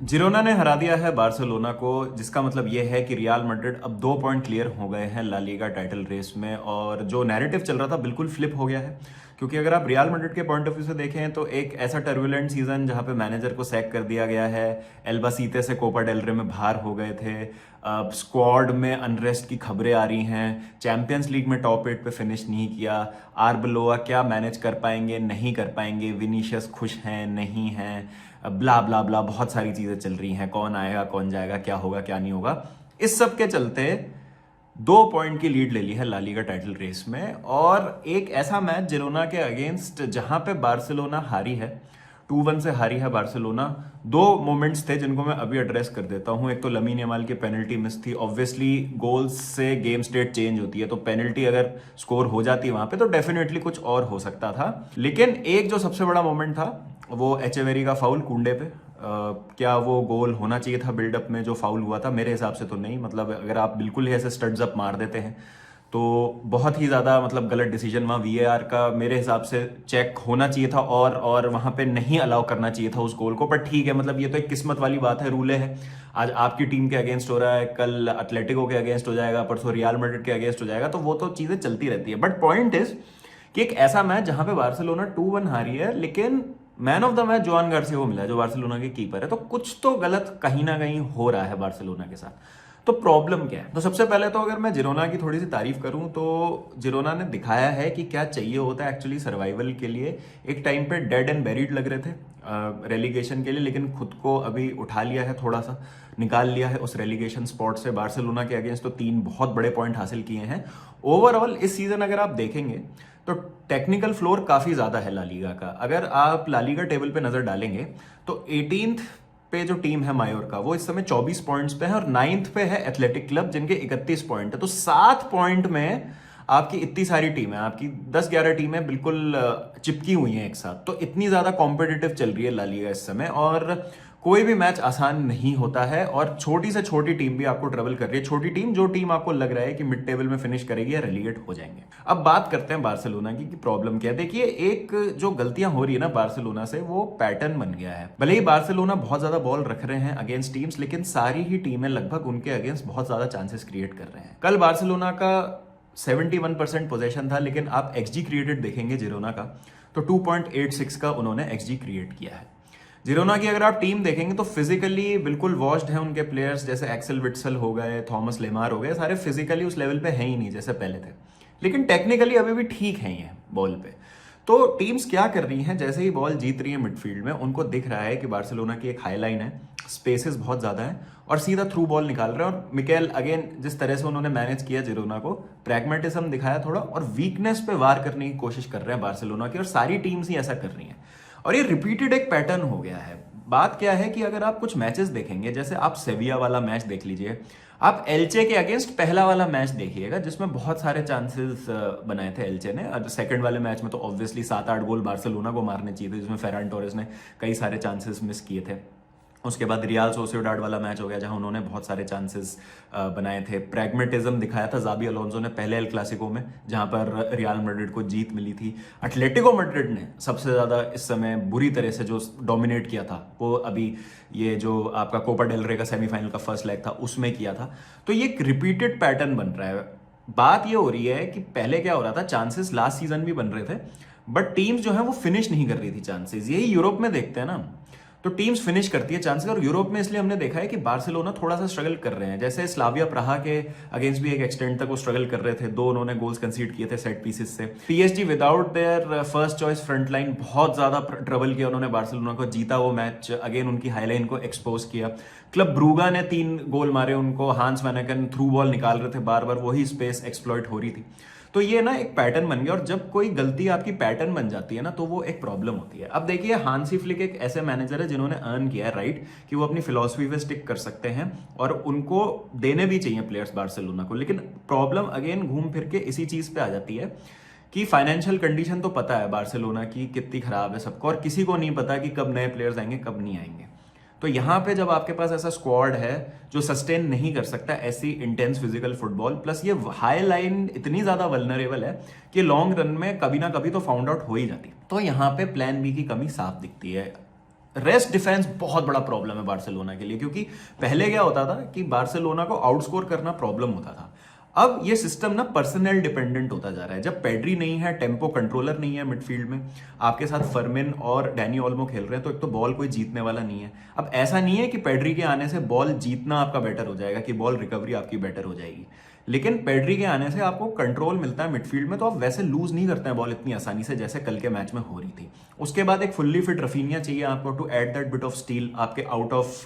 Girona ने हरा दिया है बार्सिलोना को, जिसका मतलब ये है कि रियल मैड्रिड अब 2 पॉइंट क्लियर हो गए हैं ला लीगा टाइटल रेस में। और जो नैरेटिव चल रहा था बिल्कुल फ्लिप हो गया है, क्योंकि अगर आप रियल मैड्रिड के पॉइंट ऑफ व्यू से देखें तो एक ऐसा टर्बुलेंट सीजन जहां पे मैनेजर को सैक कर दिया गया है, एल्बासीते से कोपा डेल रे में बाहर हो गए थे, स्क्वाड में अनरेस्ट की खबरें आ रही हैं, चैंपियंस लीग में टॉप 8 पे फिनिश नहीं किया, आर्बलोआ क्या मैनेज कर पाएंगे नहीं कर पाएंगे, विनीशियस खुश हैं नहीं हैं, ब्ला ब्ला ब्ला बहुत सारी चीजें चल रही हैं, कौन आएगा कौन जाएगा, क्या होगा क्या नहीं होगा। इस सब के चलते 2 पॉइंट की लीड ले ली है ला लीगा टाइटल रेस में। और एक ऐसा मैच जिरोना के अगेंस्ट जहां पे बार्सिलोना हारी है, 2-1 से हारी है बार्सिलोना। दो मोमेंट्स थे जिनको मैं अभी एड्रेस कर देता हूं। एक तो लमीन यमाल की पेनल्टी मिस थी। ऑब्वियसली गोल्स से गेम स्टेट चेंज होती है, तो पेनल्टी अगर स्कोर हो जाती वहां पे तो डेफिनेटली कुछ और हो सकता था। लेकिन एक जो सबसे बड़ा मोमेंट था वो एचेवेरी का फाउल कुंडे पे। क्या वो गोल होना चाहिए था बिल्डअप में जो फाउल हुआ था? मेरे हिसाब से तो नहीं। मतलब अगर आप बिल्कुल ही ऐसे स्टड्स अप मार देते हैं तो बहुत ही ज़्यादा मतलब गलत डिसीजन वहाँ वीएआर का मेरे हिसाब से चेक होना चाहिए था, और वहाँ पे नहीं अलाउ करना चाहिए था उस गोल को। पर ठीक है, मतलब ये तो एक किस्मत वाली बात है, रूल है। आज आपकी टीम के अगेंस्ट हो रहा है, कल एटलेटिको के अगेंस्ट हो जाएगा, परसों रियल मैड्रिड के अगेंस्ट हो जाएगा, तो वो तो चीज़ें चलती रहती है। बट पॉइंट इज कि एक ऐसा मैच जहां पे बार्सिलोना 2-1 हारी है, लेकिन man of the match Joan Garcia को मिला है जो बार्सिलोना के कीपर है। तो कुछ तो गलत कहीं ना कहीं हो रहा है बार्सिलोना के साथ। तो प्रॉब्लम क्या है? तो सबसे पहले तो अगर मैं जिरोना की थोड़ी सी तारीफ करूं तो जिरोना ने दिखाया है कि क्या चाहिए होता है एक्चुअली सर्वाइवल के लिए। एक टाइम पे डेड एंड बेरिड लग रहे थे रेलीगेशन के लिए, लेकिन खुद को अभी उठा लिया है, थोड़ा सा निकाल लिया है उस रेलीगेशन स्पॉट से। बार्सिलोना के अगेंस्ट तो 3 बहुत बड़े पॉइंट हासिल किए हैं। ओवरऑल इस सीजन अगर आप देखेंगे तो टेक्निकल फ्लोर काफी ज्यादा है ला लीगा का। अगर आप ला लीगा टेबल पे नजर डालेंगे तो 18th पे जो टीम है मायोर्का वो इस समय 24 पॉइंट्स पे है, और 9th पे है एथलेटिक क्लब जिनके 31 पॉइंट है। तो 7 पॉइंट में आपकी इतनी सारी टीमें, आपकी 10-11 टीमें बिल्कुल चिपकी हुई हैं एक साथ। तो इतनी ज्यादा कॉम्पिटिटिव चल रही है ला लीगा इस समय, और कोई भी मैच आसान नहीं होता है। और छोटी से छोटी टीम भी आपको ट्रेवल कर रही है, छोटी टीम जो टीम आपको लग रहा है कि मिड टेबल में फिनिश करेगी या रेलीगेट हो जाएंगे। अब बात करते हैं बार्सिलोना की कि प्रॉब्लम क्या है। देखिए, एक जो गलतियां हो रही है ना बार्सिलोना से, वो पैटर्न बन गया है। भले ही बार्सिलोना बहुत ज्यादा बॉल रख रहे हैं अगेंस्ट टीम्स, लेकिन सारी ही टीमें लगभग उनके अगेंस्ट बहुत ज्यादा चांसेस क्रिएट कर रहे हैं। कल बार्सिलोना का 71% पोजेशन था, लेकिन आप एक्सजी क्रिएटेड देखेंगे जिरोना का तो 2.86 का उन्होंने एक्सजी क्रिएट किया है। जिरोना की अगर आप टीम देखेंगे तो फिजिकली बिल्कुल वॉश्ड है उनके प्लेयर्स, जैसे एक्सेल विट्सल हो गए, थॉमस लेमार हो गए, सारे फिजिकली उस लेवल पे हैं ही नहीं जैसे पहले थे। लेकिन टेक्निकली अभी भी ठीक है ये बॉल पे। तो टीम्स क्या कर रही हैं, जैसे ही बॉल जीत रही है मिडफील्ड में, उनको दिख रहा है कि बार्सिलोना की एक हाई लाइन है, स्पेसेस बहुत ज्यादा है, और सीधा थ्रू बॉल निकाल रहे हैं। और मिकेल अगेन जिस तरह से उन्होंने मैनेज किया जिरोना को, प्रैग्मेटिज्म दिखाया थोड़ा, और वीकनेस पे वार करने की कोशिश कर रहे हैं बार्सिलोना की, और सारी टीम्स ही ऐसा कर रही हैं। और ये रिपीटेड एक पैटर्न हो गया है। बात क्या है कि अगर आप कुछ मैचेस देखेंगे, जैसे आप सेविया वाला मैच देख लीजिए, आप एल्चे के अगेंस्ट पहला वाला मैच देखिएगा जिसमें बहुत सारे चांसेस बनाए थे एल्चे ने। और सेकंड वाले मैच में तो ऑब्वियसली 7-8 गोल बार्सिलोना को मारने चाहिए थे, जिसमें फेरान टोरेस ने कई सारे चांसेस मिस किए थे। उसके बाद रियाल सोसिएडाड वाला मैच हो गया जहां उन्होंने बहुत सारे चांसेस बनाए थे। प्रैग्मेटिज्म दिखाया था जाबी अलोंसो ने पहले एल क्लासिको में, जहां पर रियल मैड्रिड को जीत मिली थी। एटलेटिको मैड्रिड ने सबसे ज्यादा इस समय बुरी तरह से जो डोमिनेट किया था वो अभी ये जो आपका कोपा डेल रे का सेमीफाइनल का फर्स्ट लेग था उसमें किया था। तो ये एक रिपीटेड पैटर्न बन रहा है। बात ये हो रही है कि पहले क्या हो रहा था, चांसेस लास्ट सीजन भी बन रहे थे, बट टीम्स जो है वो फिनिश नहीं कर रही थी चांसेस। यही यूरोप में देखते हैं ना, तो टीम्स फिनिश करती है चांसेस। और यूरोप में इसलिए हमने देखा है कि बार्सिलोना थोड़ा सा स्ट्रगल कर रहे हैं। जैसे स्लाविया प्राहा के अगेंस्ट भी एक एक्सटेंड तक वो स्ट्रगल कर रहे थे, 2 उन्होंने गोल्स कंसीड किए थे सेट पीसेस से। PSG without their first choice front line बहुत ज्यादा ट्रबल किया उन्होंने बार्सिलोना को, जीता वो मैच, अगेन उनकी हाईलाइन को एक्सपोज किया। क्लब ब्रूगा ने 3 गोल मारे उनको, हांस वैनेकन थ्रू बॉल निकाल रहे थे बार बार, वही स्पेस एक्सप्लॉइट हो रही थी। तो ये ना एक पैटर्न बन गया, और जब कोई गलती आपकी पैटर्न बन जाती है ना तो वो एक प्रॉब्लम होती है। अब देखिए, हांसी फ्लिक एक ऐसे मैनेजर है जिन्होंने अर्न किया है राइट कि वो अपनी फिलॉसफी पे स्टिक कर सकते हैं, और उनको देने भी चाहिए प्लेयर्स बार्सिलोना को। लेकिन प्रॉब्लम अगेन घूम फिर के इसी चीज पे आ जाती है कि फाइनेंशियल कंडीशन तो पता है बार्सिलोना की कितनी खराब है सबको, और किसी को नहीं पता कि कब नए प्लेयर्स आएंगे कब नहीं आएंगे। तो यहां पे जब आपके पास ऐसा स्क्वाड है जो सस्टेन नहीं कर सकता ऐसी इंटेंस फिजिकल फुटबॉल, प्लस ये हाई लाइन इतनी ज्यादा वल्नरेबल है कि लॉन्ग रन में कभी ना कभी तो फाउंड आउट हो ही जाती है, तो यहां पे प्लान बी की कमी साफ दिखती है रेस्ट डिफेंस बहुत बड़ा प्रॉब्लम है बार्सिलोना के लिए, क्योंकि पहले क्या होता था कि बार्सिलोना को आउटस्कोर करना प्रॉब्लम होता था। अब ये सिस्टम ना पर्सनल डिपेंडेंट होता जा रहा है। जब पेड्री नहीं है, टेम्पो कंट्रोलर नहीं है मिडफील्ड में, आपके साथ फर्मिन और डैनी ओल्मो खेल रहे हैं, तो एक तो बॉल कोई जीतने वाला नहीं है। अब ऐसा नहीं है कि पेड्री के आने से बॉल जीतना आपका बेटर हो जाएगा, कि बॉल रिकवरी आपकी बेटर हो जाएगी, लेकिन पेड्री के आने से आपको कंट्रोल मिलता है मिडफील्ड में, तो आप वैसे लूज नहीं करते हैं बॉल इतनी आसानी से जैसे कल के मैच में हो रही थी। उसके बाद एक फुल्ली फिट रफीनिया चाहिए आपको to add that bit of steel आपके आउट ऑफ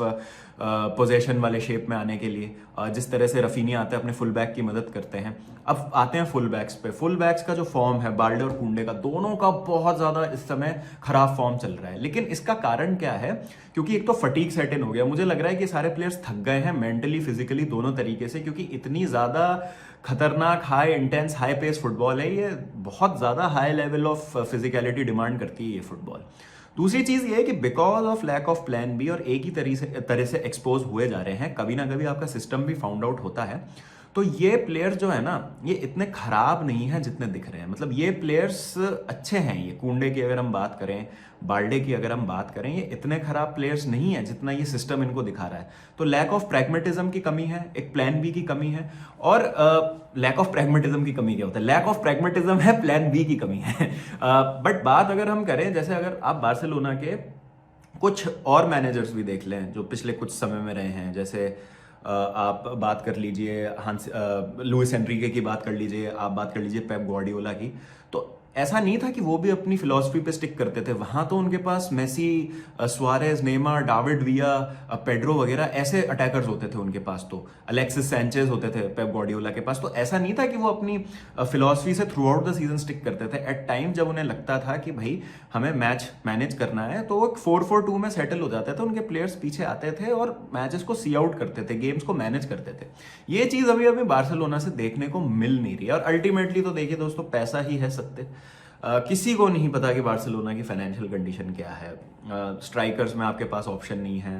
पोजेशन वाले शेप में आने के लिए, जिस तरह से रफीनिया आते हैं अपने फुल बैक की मदद करते हैं। अब आते हैं फुल बैक्स पे। फुल बैक्स का जो फॉर्म है बाल्डे और कुंडे का, दोनों का बहुत ज्यादा इस समय खराब फॉर्म चल रहा है। लेकिन इसका कारण क्या है? क्योंकि एक तो फटीक सेट इन हो गया, मुझे लग रहा है कि सारे प्लेयर्स थक गए हैं मेंटली फिजिकली दोनों तरीके से, क्योंकि इतनी ज्यादा खतरनाक high intense high pace football है ये, बहुत ज्यादा high level of physicality demand करती है ये फुटबॉल। दूसरी चीज ये है कि because of lack of plan B और एक ही तरह से एक्सपोज हुए जा रहे हैं, कभी ना कभी आपका सिस्टम भी फाउंड आउट होता है। तो ये प्लेयर्स जो है ना, ये इतने खराब नहीं है जितने दिख रहे हैं। मतलब ये प्लेयर्स अच्छे हैं। ये कुंडे की अगर हम बात करें, बाल्डे की अगर हम बात करें, ये इतने खराब प्लेयर्स नहीं है जितना ये सिस्टम इनको दिखा रहा है। तो लैक ऑफ प्रैग्मेटिज्म की कमी है, एक प्लान बी की कमी है। और लैक ऑफ प्रैग्मेटिज्म की कमी क्या होता है? लैक ऑफ प्रैग्मेटिज्म है, प्लान बी की कमी है। बट बात अगर हम करें, जैसे अगर आप बार्सिलोना के कुछ और मैनेजर्स भी देख लें जो पिछले कुछ समय में रहे हैं, जैसे आप बात कर लीजिए लुइस एनरिके की बात कर लीजिए, आप बात कर लीजिए पेप ग्वार्डियोला की, तो ऐसा नहीं था कि वो भी अपनी फिलॉसफी पे स्टिक करते थे। वहां तो उनके पास मेसी, सुआरेज, नेमार, डाविड विया, पेड्रो वगैरह ऐसे अटैकर्स होते थे उनके पास, तो अलेक्सिस सैंचेज होते थे पेप ग्वार्डियोला के पास। तो ऐसा नहीं था कि वो अपनी फिलॉसफी से through out the season stick करते थे। एट टाइम जब उन्हें लगता था कि भाई हमें मैच मैनेज करना है, तो वो 4-4-2 में सेटल हो जाते थे, उनके प्लेयर्स पीछे आते थे और मैचेस को सी आउट करते थे, गेम्स को मैनेज करते थे। ये चीज अभी अभी बार्सिलोना से देखने को मिल नहीं रही है। और अल्टीमेटली तो देखिए दोस्तों, पैसा ही है सत्य। किसी को नहीं पता कि बार्सिलोना की फाइनेंशियल कंडीशन क्या है। स्ट्राइकर्स में आपके पास ऑप्शन नहीं है,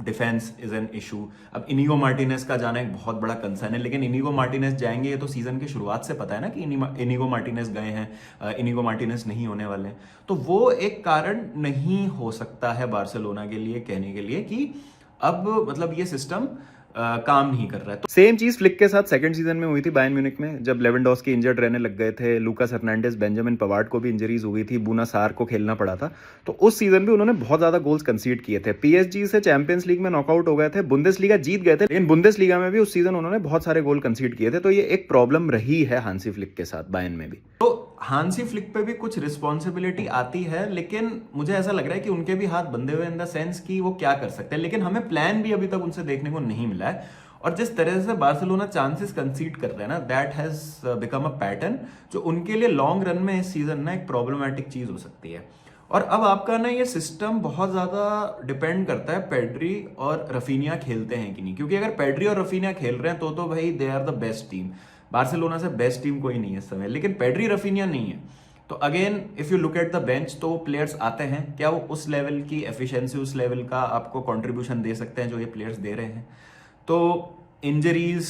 डिफेंस इज एन इशू। अब इनिगो मार्टिनेज का जाना एक बहुत बड़ा कंसर्न है, लेकिन इनिगो मार्टिनेज जाएंगे ये तो सीजन की शुरुआत से पता है ना कि इनिगो मार्टिनेज गए हैं, इनिगो मार्टिनेज नहीं होने वाले। तो वो एक कारण नहीं हो सकता है बार्सिलोना के लिए कहने के लिए कि अब मतलब ये सिस्टम काम नहीं कर रहा है। तो सेम चीज फ्लिक के साथ सेकंड सीजन में हुई थी बायर्न म्यूनिख में, जब लेवेंडोस्की इंजर्ड रहने लग गए थे, लूकास हर्नांडेज, बेंजामिन पवार्ड को भी इंजरीज हो गई थी, बूना सार को खेलना पड़ा था। तो उस सीजन भी उन्होंने बहुत ज्यादा गोल्स कंसीड किए थे। पीएसजी से चैंपियंस लीग में नॉकआउट हो गए थे, बुंदेसलीगा जीत गए थे, लेकिन बुंदेसलीगा में भी उस सीजन उन्होंने बहुत सारे गोल कंसीड किए थे। तो ये एक प्रॉब्लम रही है हांसी फ्लिक के साथ बायर्न में भी। तो हांसी फ्लिक पे भी कुछ रिस्पॉन्सिबिलिटी आती है, लेकिन मुझे ऐसा लग रहा है कि उनके भी हाथ बंधे हुए इन द सेंस कि वो क्या कर सकते हैं, लेकिन हमें प्लान भी अभी तक उनसे देखने को नहीं मिला है। और जिस तरह से बार्सिलोना चांसेस कंसीड कर रहे हैं ना, that has become a pattern जो उनके लिए लॉन्ग रन में इस सीजन ना एक प्रॉब्लमेटिक चीज हो सकती है। और अब आपका ना ये सिस्टम बहुत ज्यादा डिपेंड करता है पेड्री और रफीनिया खेलते हैं कि नहीं, क्योंकि अगर पेड्री और रफीनिया खेल रहे हैं तो भाई they are the best team. Barcelona से बेस्ट टीम कोई नहीं है इस समय, लेकिन पेड्री रफीनिया नहीं है। तो again if you look at the bench, तो प्लेयर्स आते हैं, क्या वो उस लेवल की एफिशिएंसी, उस लेवल का आपको कंट्रीब्यूशन दे सकते हैं जो ये प्लेयर्स दे रहे हैं? तो injuries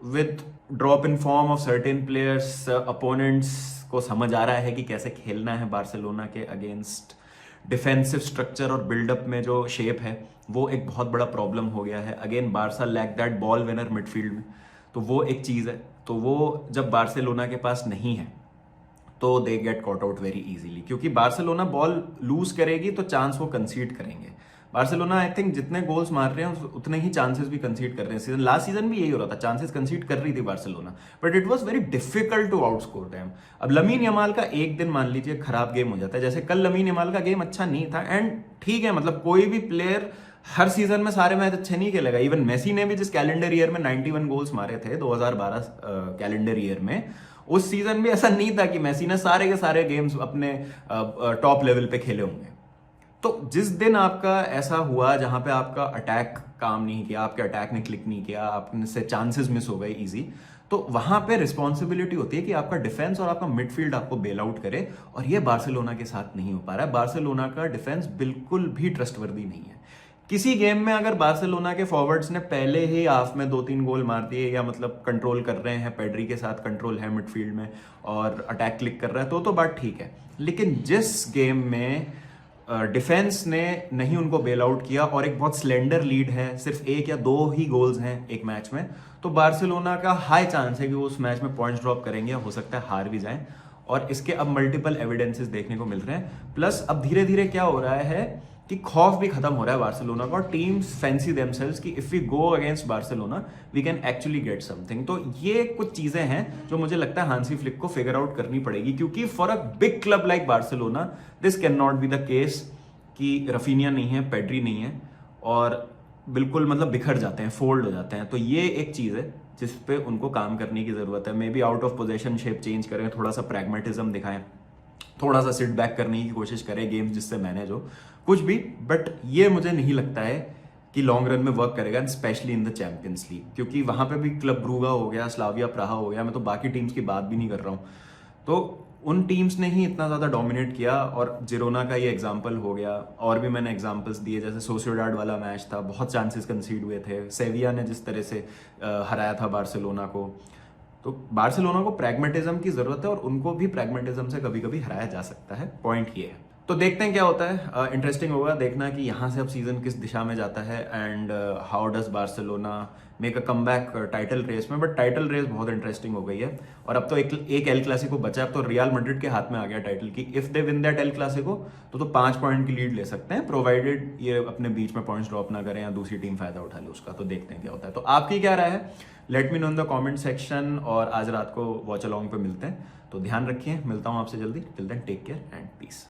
with drop in form of certain players, opponents को समझ आ रहा है कि कैसे खेलना है बार्सिलोना के अगेंस्ट। डिफेंसिव स्ट्रक्चर और बिल्डअप में जो शेप है वो एक बहुत बड़ा प्रॉब्लम हो गया है। Again Barca lack that ball winner midfield में, तो वो एक चीज है। तो वो जब बार्सिलोना के पास नहीं है तो they get caught out very easily, क्योंकि बार्सिलोना बॉल लूज करेगी तो चांस वो कंसीड करेंगे। बार्सिलोना आई थिंक जितने गोल्स मार रहे हैं उतने ही चांसेस भी कंसीड कर रहे हैं। सीजन लास्ट सीजन भी यही हो रहा था, चांसेस कंसीड कर रही थी Barcelona, but it was very difficult to outscore them. अब लमीन यमाल का एक दिन मान लीजिए खराब गेम हो जाता है, जैसे कल लमीन यमाल का गेम अच्छा नहीं था, एंड ठीक है, मतलब कोई भी प्लेयर हर सीजन में सारे मैच अच्छे नहीं खेलेगा। इवन मेसी ने भी जिस कैलेंडर ईयर में 91 गोल्स मारे थे 2012 कैलेंडर ईयर में, उस सीजन भी ऐसा नहीं था कि मेसी ने सारे के सारे गेम्स अपने टॉप लेवल पे खेले होंगे। तो जिस दिन आपका ऐसा हुआ जहां पे आपका अटैक काम नहीं किया, आपके अटैक ने क्लिक नहीं किया, आपने से चांसेस मिस हो गए इजी, तो वहां पे रिस्पॉन्सिबिलिटी होती है कि आपका डिफेंस और आपका मिडफील्ड आपको बेल आउट करे, और ये बार्सिलोना के साथ नहीं हो पा रहा है। बार्सिलोना का डिफेंस बिल्कुल भी ट्रस्टवर्दी नहीं है। किसी गेम में अगर बार्सिलोना के फॉरवर्ड्स ने पहले ही हाफ में 2-3 गोल मार दिए, या मतलब कंट्रोल कर रहे हैं, पेड्री के साथ कंट्रोल है मिडफील्ड में और अटैक क्लिक कर रहा है, तो बात ठीक है। लेकिन जिस गेम में डिफेंस ने नहीं उनको बेल आउट किया और एक बहुत स्लेंडर लीड है, सिर्फ 1 या 2 ही गोल्स हैं एक मैच में, तो बार्सिलोना का हाई चांस है कि वो उस मैच में पॉइंट्स ड्रॉप करेंगे, हो सकता है हार भी जाएं। और इसके अब मल्टीपल एविडेंसेस देखने को मिल रहे हैं। प्लस अब धीरे धीरे क्या हो रहा है कि खौफ भी खत्म हो रहा है बार्सिलोना का, और टीम्स फैंसी देमसेल्व्स कि if we go against Barcelona we can actually get something. तो ये कुछ चीजें हैं जो मुझे लगता है हांसी फ्लिक को फिगर आउट करनी पड़ेगी, क्योंकि for a big club like Barcelona this can not be the case कि रफीनिया नहीं है, पेड्री नहीं है और बिल्कुल मतलब बिखर जाते हैं, फोल्ड हो जाते हैं। तो ये एक चीज है जिस पे उनको काम करने की जरूरत है। May be out of position shape change करें, थोड़ा सा प्रैग्मेटिज्म दिखाएं, थोड़ा सा सिट बैक करने की कोशिश करें, गेम्स जिससे मैनेज हो, कुछ भी। बट ये मुझे नहीं लगता है कि लॉन्ग रन में वर्क करेगा, specially in the champions league, क्योंकि वहां पे भी क्लब ब्रूगा हो गया, स्लाविया प्राहा हो गया, मैं तो बाकी टीम्स की बात भी नहीं कर रहा हूं। तो उन टीम्स ने ही इतना ज्यादा डोमिनेट किया, और जिरोना का ये एग्जाम्पल हो गया, और भी मैंने एग्जाम्पल्स दिए, जैसे सोसियोडाड वाला मैच था, बहुत चांसेस कंसीड हुए थे, सेविया ने जिस तरह से हराया था बार्सिलोना को। तो बार्सिलोना को प्रैग्मेटिज्म की जरूरत है, और उनको भी प्रैग्मेटिज्म से कभी कभी हराया जा सकता है, पॉइंट ये है। तो देखते हैं क्या होता है, इंटरेस्टिंग होगा देखना कि यहाँ से अब सीजन किस दिशा में जाता है, and how does Barcelona make a comeback title race में। बट टाइटल रेस बहुत इंटरेस्टिंग हो गई है, और अब तो एक एल क्लासिको बचा है, अब तो रियल मैड्रिड के हाथ में आ गया टाइटल की। If they win that El Clasico तो 5 पॉइंट की लीड ले सकते हैं, प्रोवाइडेड ये अपने बीच में पॉइंट्स ड्रॉप ना करें या दूसरी टीम फायदा उठा ले उसका। तो देखते हैं क्या होता है। तो आपकी क्या राय है, let me know in the comment section, और आज रात को वॉच अलॉन्ग पे मिलते हैं। तो ध्यान रखिए, मिलता हूँ आपसे जल्दी। Till then take care and piece.